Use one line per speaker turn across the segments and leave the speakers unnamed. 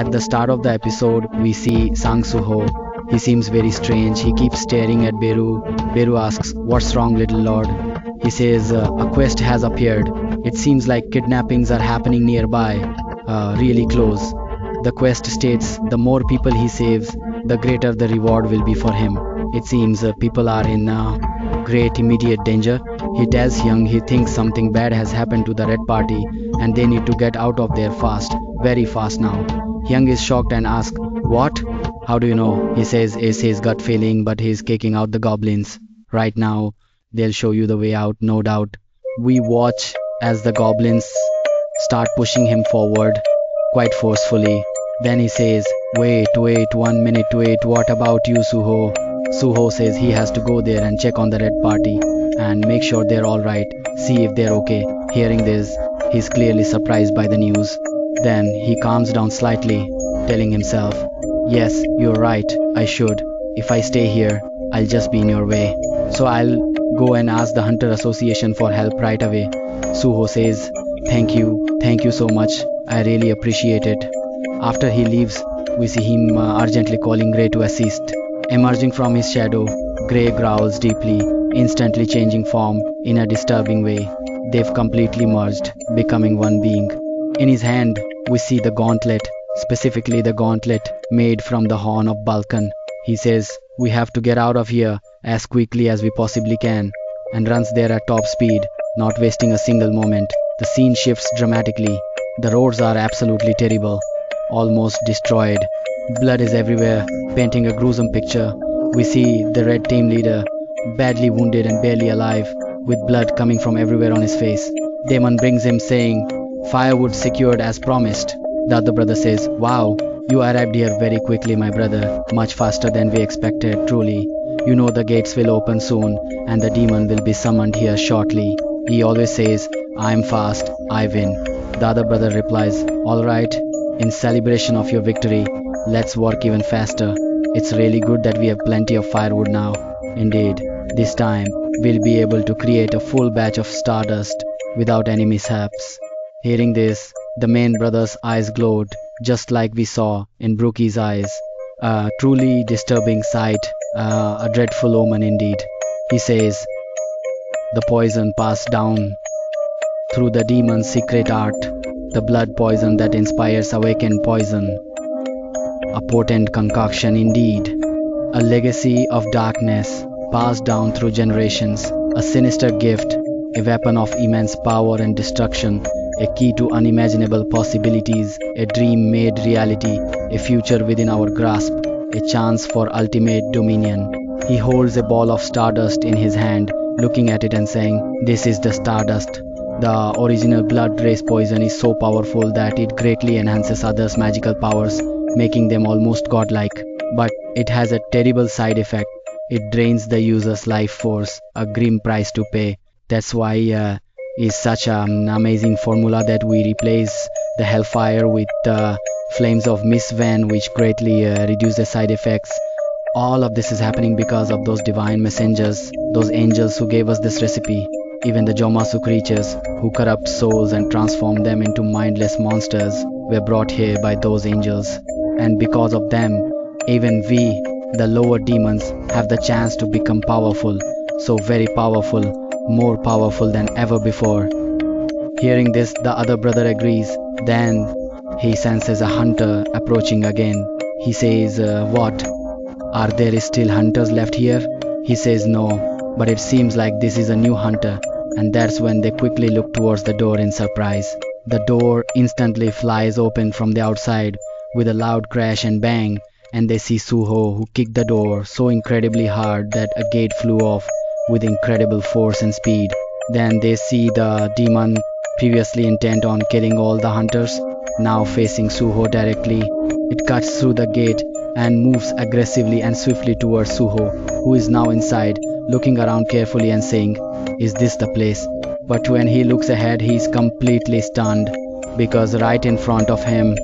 At the start of the episode, we see Sang Suho. He seems very strange. He keeps staring at Beru. Beru asks, "What's wrong, little lord?" He says, "A quest has appeared. It seems like kidnappings are happening nearby, really close." The quest states the more people he saves, the greater the reward will be for him. It seems people are in great immediate danger. He tells Young he thinks something bad has happened to the Red Party and they need to get out of there fast, very fast now. Young is shocked and asks, "What? How do you know?" He says it's his gut feeling, but he's kicking out the goblins. Right now, they'll show you the way out, no doubt. We watch as the goblins start pushing him forward quite forcefully. Then he says, "Wait, 1 minute, wait, what about you, Suho?" Suho says he has to go there and check on the Red Party and make sure they're alright, see if they're okay. Hearing this, he's clearly surprised by the news. Then he calms down slightly, telling himself, "Yes, you're right, I should. If I stay here, I'll just be in your way. So I'll go and ask the Hunter Association for help right away." Suho says, thank you so much, I really appreciate it." After he leaves, we see him urgently calling Grey to assist. Emerging from his shadow, Grey growls deeply, instantly changing form in a disturbing way. They've completely merged, becoming one being. In his hand, we see the gauntlet, specifically the gauntlet made from the horn of Balkan. He says, "We have to get out of here as quickly as we possibly can," and runs there at top speed, not wasting a single moment. The scene shifts dramatically. The roads are absolutely terrible, almost destroyed. Blood is everywhere, painting a gruesome picture. We see the red team leader, badly wounded and barely alive, with blood coming from everywhere on his face. Damon brings him saying, "Firewood secured as promised." The other brother says, "Wow, you arrived here very quickly, my brother, much faster than we expected, truly. You know the gates will open soon and the demon will be summoned here shortly." He always says, "I'm fast, I win." The other brother replies, "Alright, in celebration of your victory, let's work even faster. It's really good that we have plenty of firewood now. Indeed, this time we'll be able to create a full batch of stardust without any mishaps." Hearing this, the main brother's eyes glowed, just like we saw in Brookie's eyes. A truly disturbing sight, a dreadful omen indeed. He says, "The poison passed down through the demon's secret art, the blood poison that inspires awakened poison. A potent concoction indeed, a legacy of darkness passed down through generations, a sinister gift, a weapon of immense power and destruction, a key to unimaginable possibilities, a dream made reality, a future within our grasp, a chance for ultimate dominion." He holds a ball of stardust in his hand, looking at it and saying, "This is the stardust. The original blood race poison is so powerful that it greatly enhances others' magical powers, making them almost godlike. But it has a terrible side effect. It drains the user's life force, a grim price to pay. That's why is such an amazing formula that we replace the hellfire with flames of Mistvan, which greatly reduce the side effects. All of this is happening because of those divine messengers, those angels who gave us this recipe. Even the Jomasu creatures, who corrupt souls and transform them into mindless monsters, were brought here by those angels. And because of them, even we, the lower demons, have the chance to become powerful, so very powerful, more powerful than ever before." Hearing this, the other brother agrees. Then he senses a hunter approaching again. He says, "What? Are there still hunters left here?" He says, "No, but it seems like this is a new hunter." And that's when they quickly look towards the door in surprise. The door instantly flies open from the outside with a loud crash and bang, and they see Suho, who kicked the door so incredibly hard that a gate flew off with incredible force and speed. Then they see the demon, previously intent on killing all the hunters, now facing Suho directly. It cuts through the gate and moves aggressively and swiftly towards Suho, who is now inside, looking around carefully and saying, "Is this the place?" But when he looks ahead, he is completely stunned, because right in front of him,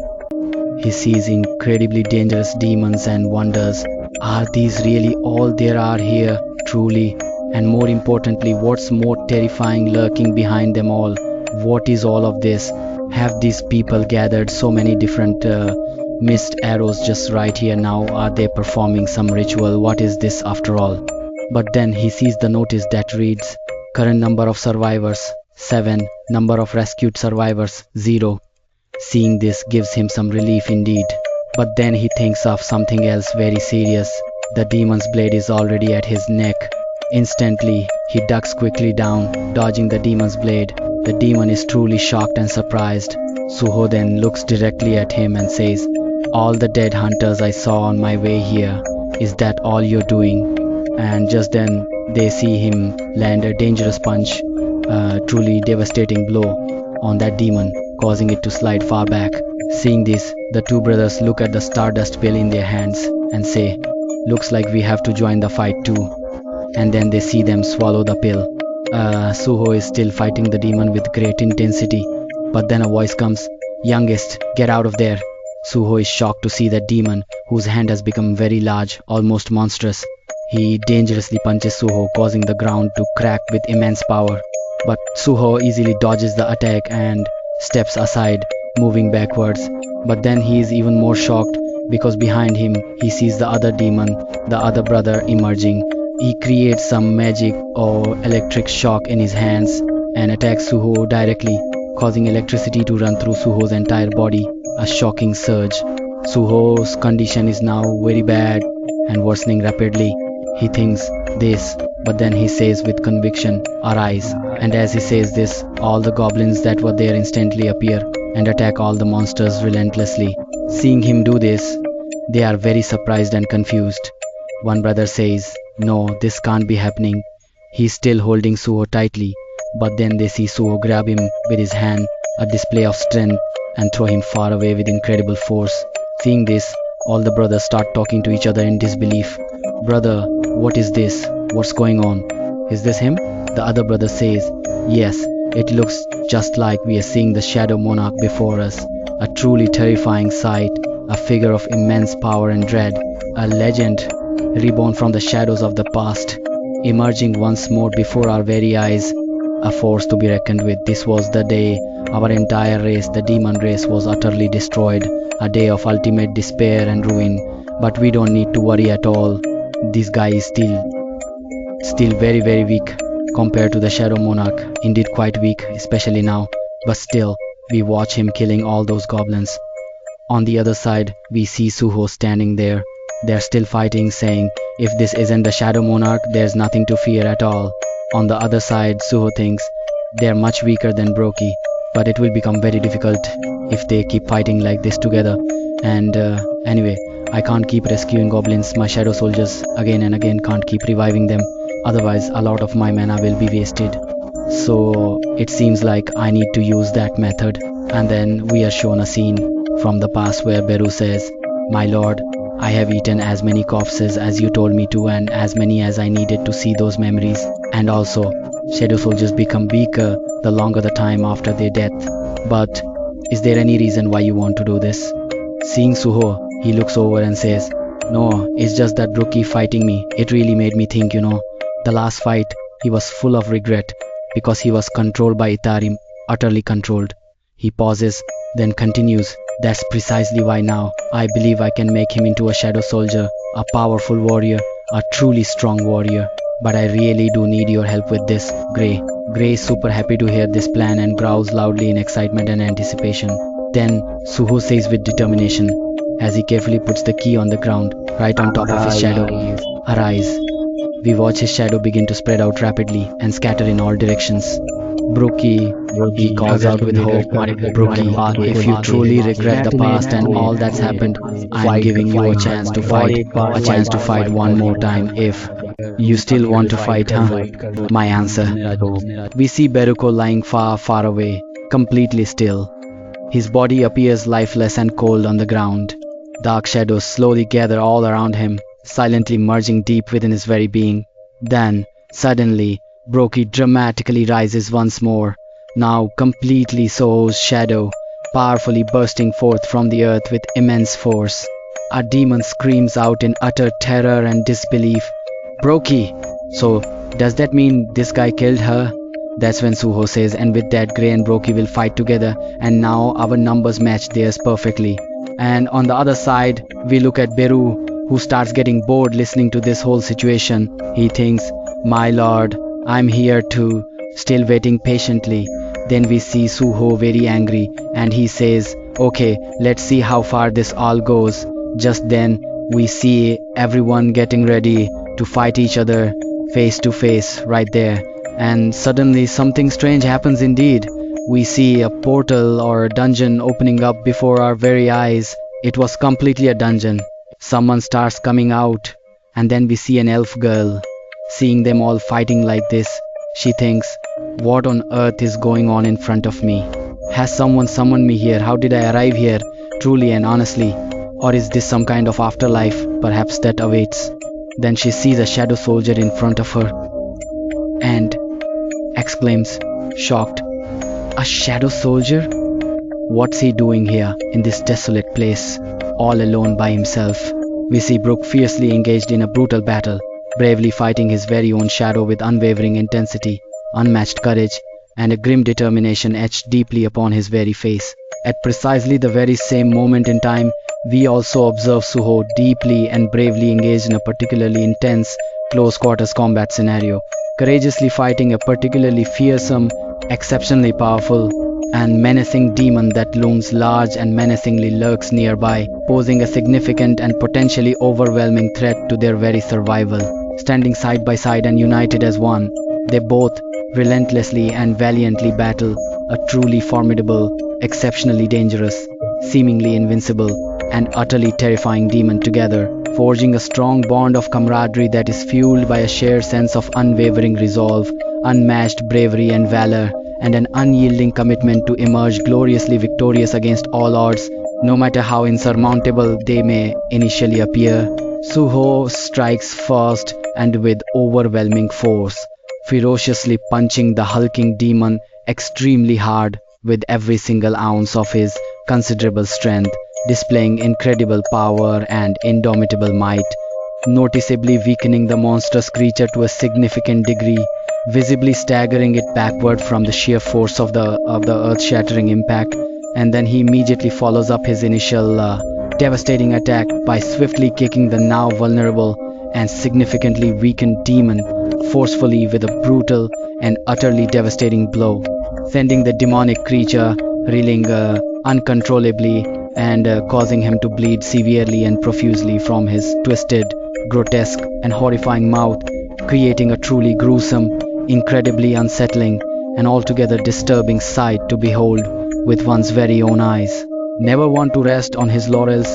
he sees incredibly dangerous demons and wonders. Are these really all there are here, truly? And more importantly, what's more terrifying lurking behind them all? What is all of this? Have these people gathered so many different Missed arrows just right here now. Are they performing some ritual? What is this after all? But then he sees the notice that reads, current number of survivors 7, number of rescued survivors 0. Seeing this gives him some relief indeed. But then he thinks of something else very serious. The demon's blade is already at his neck. Instantly, he ducks quickly down, dodging the demon's blade. The demon is truly shocked and surprised. Suho then looks directly at him and says, all the dead hunters I saw on my way here, is that all you're doing? And just then they see him land a dangerous punch, a truly devastating blow on that demon, causing it to slide far back. Seeing this, the two brothers look at the stardust pill in their hands and say, looks like we have to join the fight too. And then they see them swallow the pill. Suho is still fighting the demon with great intensity, but then a voice comes, youngest, get out of there. Suho is shocked to see that demon, whose hand has become very large, almost monstrous. He dangerously punches Suho, causing the ground to crack with immense power. But Suho easily dodges the attack and steps aside, moving backwards. But then he is even more shocked because behind him he sees the other demon, the other brother, emerging. He creates some magic or electric shock in his hands and attacks Suho directly, causing electricity to run through Suho's entire body, a shocking surge. Suho's condition is now very bad and worsening rapidly. He thinks this, but then he says with conviction, arise. And as he says this, all the goblins that were there instantly appear and attack all the monsters relentlessly. Seeing him do this, they are very surprised and confused. One brother says, no, this can't be happening. He's still holding Suho tightly, but then they see Suho grab him with his hand, a display of strength, and throw him far away with incredible force. Seeing this, all the brothers start talking to each other in disbelief. Brother, what is this? What's going on? Is this him? The other brother says, yes, it looks just like we are seeing the Shadow Monarch before us. A truly terrifying sight, a figure of immense power and dread, a legend reborn from the shadows of the past, emerging once more before our very eyes, a force to be reckoned with. This was the day our entire race, the demon race, was utterly destroyed, a day of ultimate despair and ruin. But we don't need to worry at all. This guy is still very weak compared to the Shadow Monarch, indeed quite weak, especially now, but still, we watch him killing all those goblins. On the other side, we see Suho standing there. They're still fighting, saying, if this isn't the Shadow Monarch, there's nothing to fear at all. On the other side, Suho thinks, they're much weaker than Brokey, but it will become very difficult if they keep fighting like this together. And anyway, I can't keep rescuing goblins, my shadow soldiers again and again, can't keep reviving them, otherwise a lot of my mana will be wasted. So it seems like I need to use that method. And then we are shown a scene from the past where Beru says, my lord, I have eaten as many corpses as you told me to, and as many as I needed to see those memories. And also, shadow soldiers become weaker the longer the time after their death. But is there any reason why you want to do this? Seeing Suho, he looks over and says, no, it's just that Brookie fighting me, it really made me think, The last fight, he was full of regret because he was controlled by Itari, utterly controlled. He pauses, then continues, that's precisely why now I believe I can make him into a shadow soldier, a powerful warrior, a truly strong warrior. But I really do need your help with this, Grey. Grey is super happy to hear this plan and growls loudly in excitement and anticipation. Then Suho says with determination, as he carefully puts the key on the ground, right on top of his shadow, arise. We watch his shadow begin to spread out rapidly and scatter in all directions. Brookie, he calls out with hope. Brookie, if you truly regret the past and all that's happened, I'm giving you a chance to fight one more time. If you still want to fight, huh? My answer. We see Beruko lying far away, completely still. His body appears lifeless and cold on the ground. Dark shadows slowly gather all around him, silently merging deep within his very being. Then, suddenly, Brokey dramatically rises once more, now completely Suho's shadow, powerfully bursting forth from the earth with immense force. A demon screams out in utter terror and disbelief, Brokey! So, does that mean this guy killed her? That's when Suho says, and with that Grey and Brokey will fight together, and now our numbers match theirs perfectly. And on the other side, we look at Beru, who starts getting bored listening to this whole situation. He thinks, my lord, I'm here too, still waiting patiently. Then we see Suho very angry and he says, okay, let's see how far this all goes. Just then, we see everyone getting ready to fight each other face to face right there. And suddenly something strange happens indeed. We see a portal or a dungeon opening up before our very eyes. It was completely a dungeon. Someone starts coming out, and then we see an elf girl. Seeing them all fighting like this, she thinks, what on earth is going on in front of me? Has someone summoned me here? How did I arrive here, truly and honestly? Or is this some kind of afterlife, perhaps, that awaits? Then she sees a shadow soldier in front of her and exclaims, shocked, a shadow soldier? What's he doing here in this desolate place, all alone by himself? We see Brook fiercely engaged in a brutal battle, bravely fighting his very own shadow with unwavering intensity, unmatched courage, and a grim determination etched deeply upon his very face. At precisely the very same moment in time, we also observe Suho deeply and bravely engaged in a particularly intense, close quarters combat scenario, courageously fighting a particularly fearsome, exceptionally powerful, and menacing demon that looms large and menacingly lurks nearby, posing a significant and potentially overwhelming threat to their very survival. Standing side by side and united as one, they both relentlessly and valiantly battle a truly formidable, exceptionally dangerous, seemingly invincible, and utterly terrifying demon together, forging a strong bond of camaraderie that is fueled by a shared sense of unwavering resolve, unmatched bravery and valor, and an unyielding commitment to emerge gloriously victorious against all odds, no matter how insurmountable they may initially appear. Suho strikes first and with overwhelming force, ferociously punching the hulking demon extremely hard with every single ounce of his considerable strength, displaying incredible power and indomitable might, noticeably weakening the monstrous creature to a significant degree, visibly staggering it backward from the sheer force of the earth-shattering impact. And then he immediately follows up his initial devastating attack by swiftly kicking the now vulnerable and significantly weakened demon forcefully with a brutal and utterly devastating blow, sending the demonic creature reeling uncontrollably and causing him to bleed severely and profusely from his twisted, grotesque, and horrifying mouth, creating a truly gruesome, incredibly unsettling, and altogether disturbing sight to behold with one's very own eyes. Never one to rest on his laurels,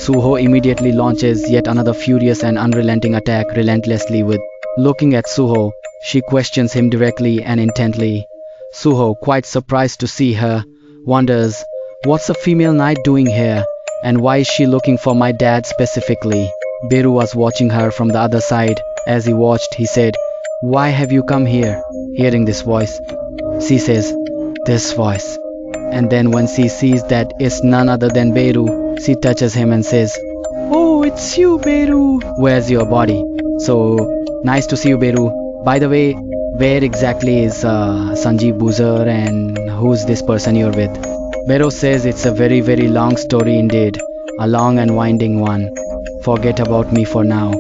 Suho immediately launches yet another furious and unrelenting attack relentlessly with. Looking at Suho, she questions him directly and intently. Suho, quite surprised to see her, wonders, what's a female knight doing here, and why is she looking for my dad specifically? Beru was watching her from the other side. As he watched, he said, why have you come here? Hearing this voice, she says, this voice. And then when she sees that it's none other than Beru, she touches him and says, oh, it's you, Beru. Where's your body? So, nice to see you, Beru. By the way, where exactly is Sanjeev Boozer and who's this person you're with? Beru says it's a very, very long story indeed. A long and winding one. Forget about me for now.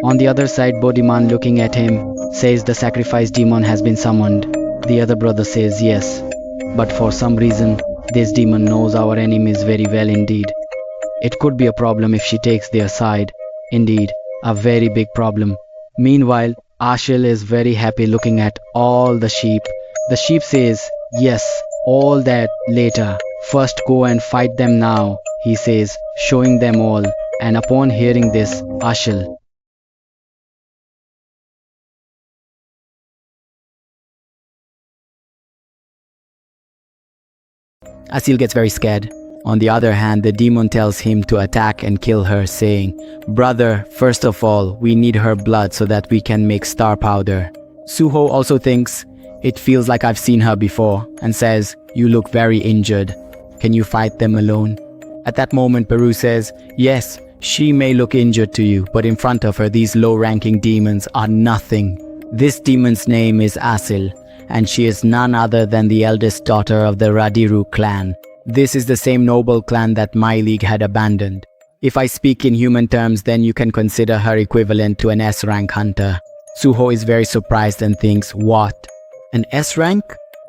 On the other side, Bodhiman, looking at him, says the sacrifice demon has been summoned. The other brother says yes. But for some reason, this demon knows our enemies very well indeed. It could be a problem if she takes their side. Indeed, a very big problem. Meanwhile, Ashil is very happy looking at all the sheep. The sheep says, yes, all that later. First go and fight them now, he says, showing them all. And upon hearing this, Ashil gets very scared. On the other hand, the demon tells him to attack and kill her, saying, brother, first of all, we need her blood so that we can make star powder. Suho also thinks, it feels like I've seen her before, and says, you look very injured. Can you fight them alone? At that moment, Peru says, yes, she may look injured to you, but in front of her, these low-ranking demons are nothing. This demon's name is Asil, and she is none other than the eldest daughter of the Radiru clan. This is the same noble clan that my league had abandoned. If I speak in human terms, then you can consider her equivalent to an S-rank hunter. Suho is very surprised and thinks, what? An S-rank?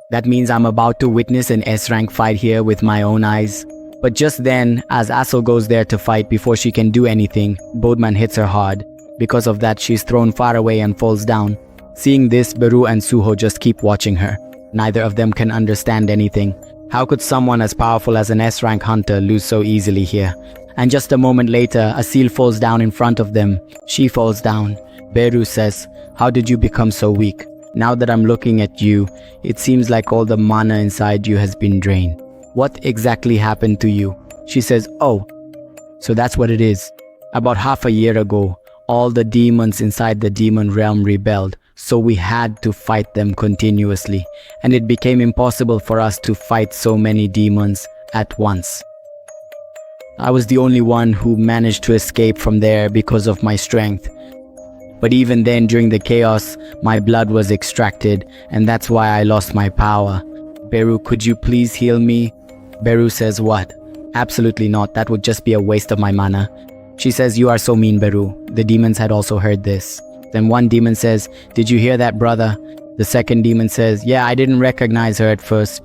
That means I'm about to witness an S-rank fight here with my own eyes. But just then, as Asil goes there to fight before she can do anything, Bodman hits her hard. Because of that, she's thrown far away and falls down. Seeing this, Beru and Suho just keep watching her. Neither of them can understand anything. How could someone as powerful as an S-rank hunter lose so easily here? And just a moment later, Asil falls down in front of them. She falls down. Beru says, "How did you become so weak? Now that I'm looking at you, it seems like all the mana inside you has been drained. What exactly happened to you?" She says, "Oh, so that's what it is. About half a year ago, all the demons inside the demon realm rebelled, so we had to fight them continuously, and it became impossible for us to fight so many demons at once. I was the only one who managed to escape from there because of my strength. But even then, during the chaos, my blood was extracted, and that's why I lost my power. Beru, could you please heal me?" Beru says, "What? Absolutely not. That would just be a waste of my mana." She says, "You are so mean, Beru." The demons had also heard this. Then one demon says, "Did you hear that, brother?" The second demon says, "Yeah, I didn't recognize her at first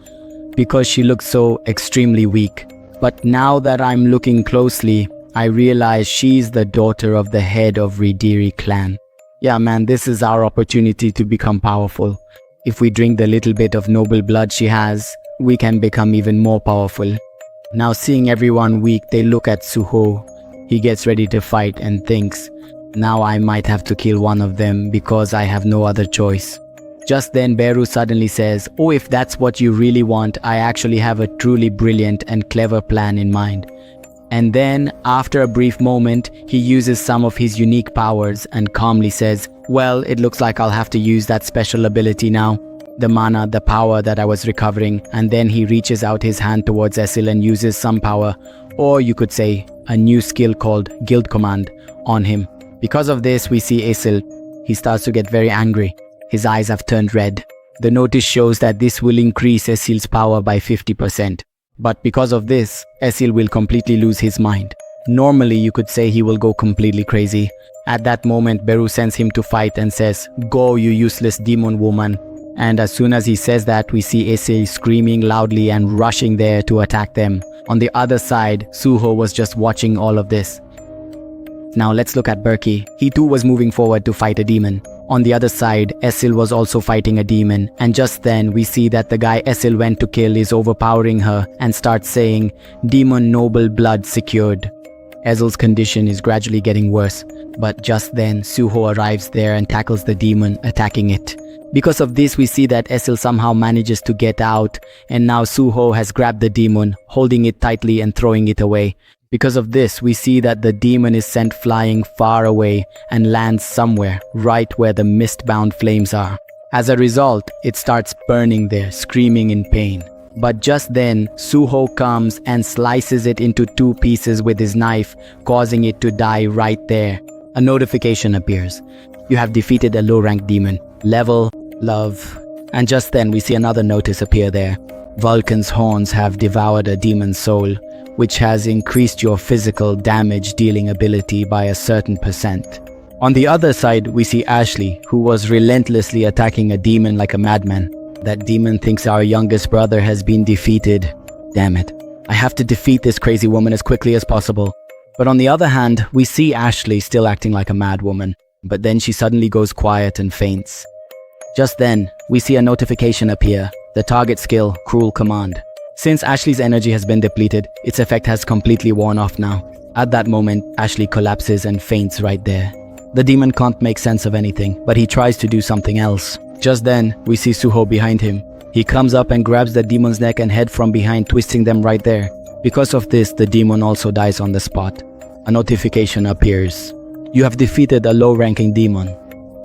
because she looked so extremely weak. But now that I'm looking closely, I realize she's the daughter of the head of Ridiri clan. Yeah, man, this is our opportunity to become powerful. If we drink the little bit of noble blood she has, we can become even more powerful." Now seeing everyone weak, they look at Suho. He gets ready to fight and thinks, "Now I might have to kill one of them because I have no other choice." Just then Beru suddenly says, "Oh, if that's what you really want, I actually have a truly brilliant and clever plan in mind." And then, after a brief moment, he uses some of his unique powers and calmly says, "Well, it looks like I'll have to use that special ability now. The mana, the power that I was recovering." And then he reaches out his hand towards Esil and uses some power, or you could say, a new skill called Guild Command, on him. Because of this, we see Esil. He starts to get very angry. His eyes have turned red. The notice shows that this will increase Esil's power by 50%. But because of this, Esil will completely lose his mind. Normally, you could say he will go completely crazy. At that moment, Beru sends him to fight and says, "Go, you useless demon woman." And as soon as he says that, we see Esil screaming loudly and rushing there to attack them. On the other side, Suho was just watching all of this. Now let's look at Berkey. He too was moving forward to fight a demon. On the other side, Esil was also fighting a demon, and just then we see that the guy Esil went to kill is overpowering her and starts saying, "Demon noble blood secured." Esil's condition is gradually getting worse, but just then Suho arrives there and tackles the demon, attacking it. Because of this, we see that Esil somehow manages to get out, and now Suho has grabbed the demon, holding it tightly and throwing it away. Because of this, we see that the demon is sent flying far away and lands somewhere right where the mist-bound flames are. As a result, it starts burning there, screaming in pain. But just then, Suho comes and slices it into 2 pieces with his knife, causing it to die right there. A notification appears. You have defeated a low-ranked demon. Level, love. And just then, we see another notice appear there. Vulcan's horns have devoured a demon's soul, which has increased your physical damage dealing ability by a certain %. On the other side, we see Ashley, who was relentlessly attacking a demon like a madman. That demon thinks our youngest brother has been defeated. Damn it. I have to defeat this crazy woman as quickly as possible. But on the other hand, we see Ashley still acting like a mad woman. But then she suddenly goes quiet and faints. Just then, we see a notification appear. The target skill, Cruel Command. Since Ashley's energy has been depleted, its effect has completely worn off now. At that moment, Ashley collapses and faints right there. The demon can't make sense of anything, but he tries to do something else. Just then, we see Suho behind him. He comes up and grabs the demon's neck and head from behind, twisting them right there. Because of this, the demon also dies on the spot. A notification appears. You have defeated a low-ranking demon.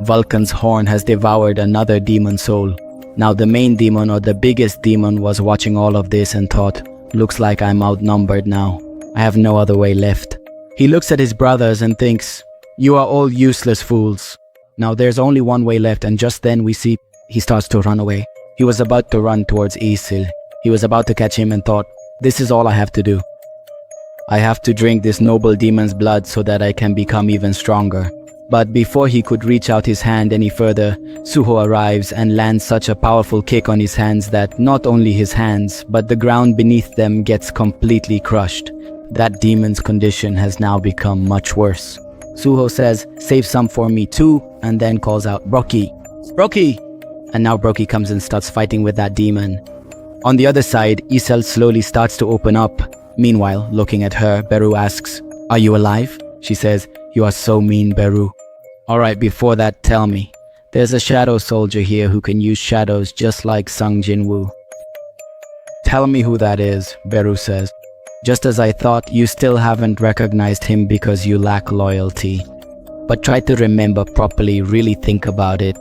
Vulcan's horn has devoured another demon soul. Now the main demon, or the biggest demon, was watching all of this and thought, looks like I'm outnumbered now. I have no other way left. He looks at his brothers and thinks, you are all useless fools. Now there's only one way left, and just then we see he starts to run away. He was about to run towards Isil. He was about to catch him and thought, This is all I have to do. I have to drink this noble demon's blood so that I can become even stronger. But before he could reach out his hand any further, Suho arrives and lands such a powerful kick on his hands that not only his hands, but the ground beneath them gets completely crushed. That demon's condition has now become much worse. Suho says, "Save some for me too," and then calls out, "Broki! Broki!" And now Broki comes and starts fighting with that demon. On the other side, Isel slowly starts to open up. Meanwhile, looking at her, Beru asks, "Are you alive?" She says, "You are so mean, Beru." Alright, before that, tell me. There's a shadow soldier here who can use shadows just like Sung Jinwoo. Tell me who that is, Beru says. Just as I thought, you still haven't recognized him because you lack loyalty. But try to remember properly, really think about it.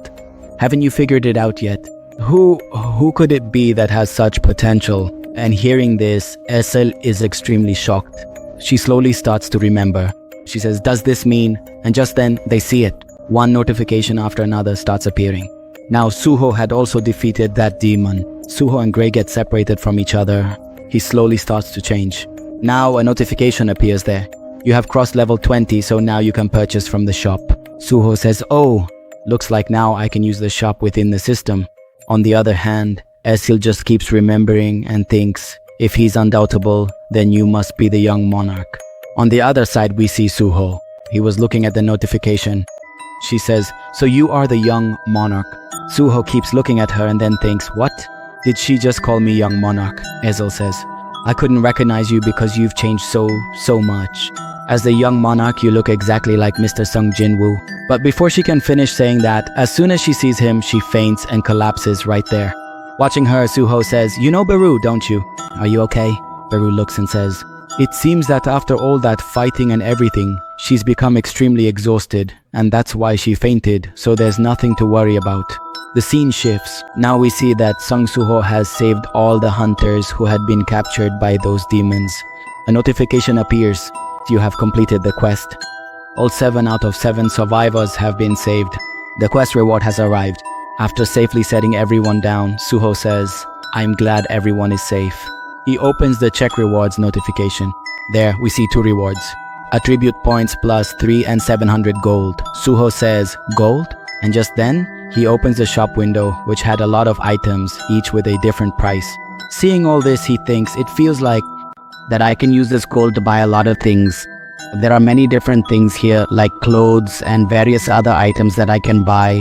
Haven't you figured it out yet? Who could it be that has such potential? And hearing this, Essel is extremely shocked. She slowly starts to remember. She says, "Does this mean?" And just then, they see it. One notification after another starts appearing. Now, Suho had also defeated that demon. Suho and Grey get separated from each other. He slowly starts to change. Now, a notification appears there. You have crossed level 20, so now you can purchase from the shop. Suho says, "Oh, looks like now I can use the shop within the system." On the other hand, Essel just keeps remembering and thinks, if he's undoubtable, then you must be the young monarch. On the other side, we see Suho. He was looking at the notification. She says, "So you are the young monarch." Suho keeps looking at her and then thinks, "What? Did she just call me young monarch?" Essel says, "I couldn't recognize you because you've changed so much. As the young monarch, you look exactly like Mr. Sung Jinwoo." But before she can finish saying that, as soon as she sees him, she faints and collapses right there. Watching her, Suho says, "You know Beru, don't you? Are you okay?" Beru looks and says, "It seems that after all that fighting and everything, she's become extremely exhausted, and that's why she fainted, so there's nothing to worry about." The scene shifts. Now we see that Sung Suho has saved all the hunters who had been captured by those demons. A notification appears. You have completed the quest. All 7 out of 7 survivors have been saved. The quest reward has arrived. After safely setting everyone down, Suho says, "I'm glad everyone is safe." He opens the check rewards notification. There, we see 2 rewards. Attribute points plus 3 and 700 gold. Suho says, "Gold?" And just then, he opens the shop window, which had a lot of items, each with a different price. Seeing all this, he thinks, it feels like that I can use this gold to buy a lot of things. There are many different things here, like clothes and various other items that I can buy.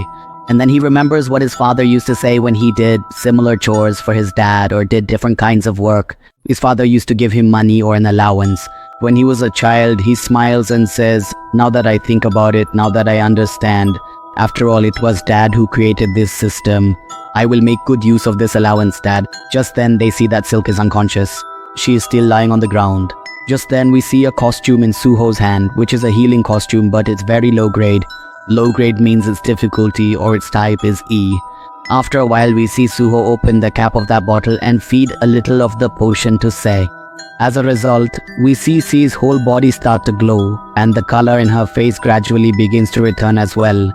And then he remembers what his father used to say when he did similar chores for his dad or did different kinds of work. His father used to give him money or an allowance. When he was a child, he smiles and says, "Now that I think about it, now that I understand, after all, it was Dad who created this system. I will make good use of this allowance, Dad." Just then, they see that Silk is unconscious. She is still lying on the ground. Just then, we see a costume in Suho's hand, which is a healing costume, but it's very low grade. Low grade means its difficulty or its type is E. After a while, we see Suho open the cap of that bottle and feed a little of the potion to Se. As a result, we see Se's whole body start to glow, and the color in her face gradually begins to return as well.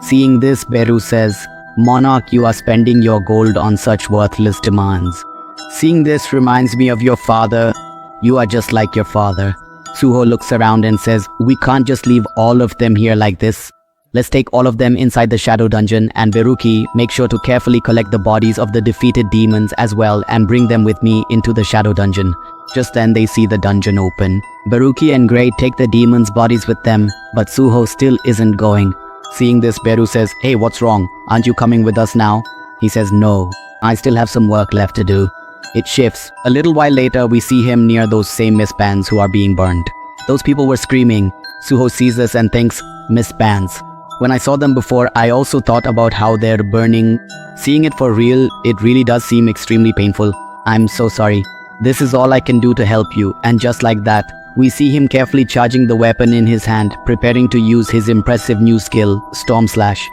Seeing this, Beru says, "Monarch, you are spending your gold on such worthless demands." Seeing this reminds me of your father. You are just like your father. Suho looks around and says, "We can't just leave all of them here like this. Let's take all of them inside the shadow dungeon, and Beruki, make sure to carefully collect the bodies of the defeated demons as well and bring them with me into the shadow dungeon." Just then they see the dungeon open. Beruki and Grey take the demons' bodies with them, but Suho still isn't going. Seeing this, Beru says, "Hey, what's wrong? Aren't you coming with us now?" He says, "No, I still have some work left to do." It shifts. A little while later, we see him near those same misbands who are being burned. Those people were screaming. Suho sees this and thinks, misbands. When I saw them before, I also thought about how they're burning. Seeing it for real, it really does seem extremely painful. I'm so sorry. This is all I can do to help you. And just like that, we see him carefully charging the weapon in his hand, preparing to use his impressive new skill, Storm Slash.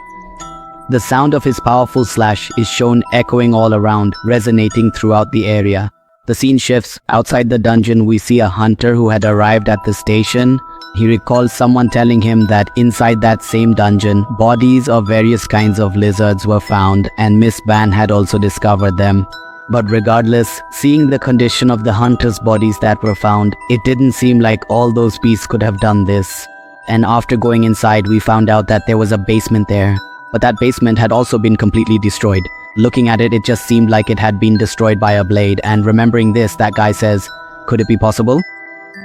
The sound of his powerful slash is shown echoing all around, resonating throughout the area. The scene shifts. Outside the dungeon, we see a hunter who had arrived at the station. He recalls someone telling him that inside that same dungeon, bodies of various kinds of lizards were found, and Miss Ban had also discovered them. But regardless, seeing the condition of the hunters' bodies that were found, it didn't seem like all those beasts could have done this. And after going inside, we found out that there was a basement there. But that basement had also been completely destroyed. Looking at it, it just seemed like it had been destroyed by a blade. And remembering this, that guy says, could it be possible?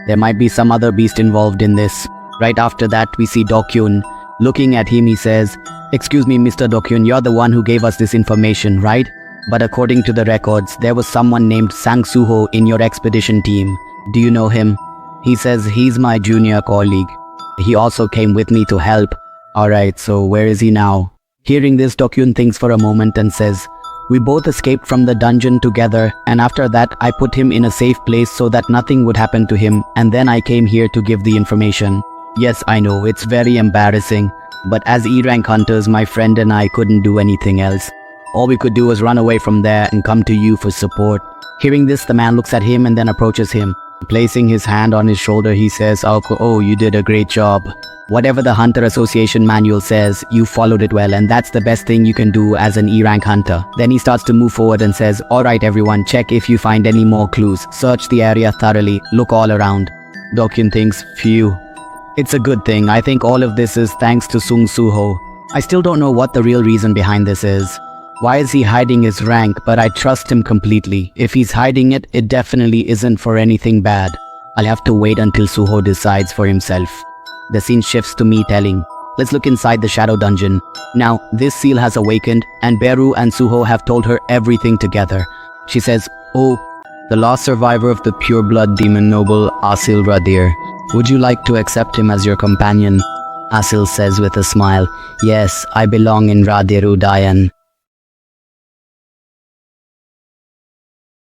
There might be some other beast involved in this. Right after that, we see Dokyun. Looking at him, he says, "Excuse me, Mr. Dokyun, you're the one who gave us this information, right? But according to the records, there was someone named Suho in your expedition team. Do you know him?" He says, "He's my junior colleague. He also came with me to help." Alright, so where is he now? Hearing this, Dokyun thinks for a moment and says, "We both escaped from the dungeon together, and after that I put him in a safe place so that nothing would happen to him, and then I came here to give the information." Yes, I know, it's very embarrassing, but as E-rank hunters, my friend and I couldn't do anything else. All we could do was run away from there and come to you for support. Hearing this, the man looks at him and then approaches him. Placing his hand on his shoulder, he says, "Oh, you did a great job. Whatever the Hunter Association manual says, you followed it well, and that's the best thing you can do as an E-rank hunter." Then he starts to move forward and says, "Alright everyone, check if you find any more clues. Search the area thoroughly. Look all around." Dokyun thinks, "Phew. It's a good thing. I think all of this is thanks to Suho. I still don't know what the real reason behind this is. Why is he hiding his rank? But I trust him completely. If he's hiding it, it definitely isn't for anything bad. I'll have to wait until Suho decides for himself." The scene shifts to me telling, "Let's look inside the shadow dungeon." Now, this seal has awakened, and Beru and Suho have told her everything together. She says, "Oh, the last survivor of the pure-blood demon noble Asil Radir. Would you like to accept him as your companion?" Asil says with a smile, "Yes, I belong in Radiru Dayan."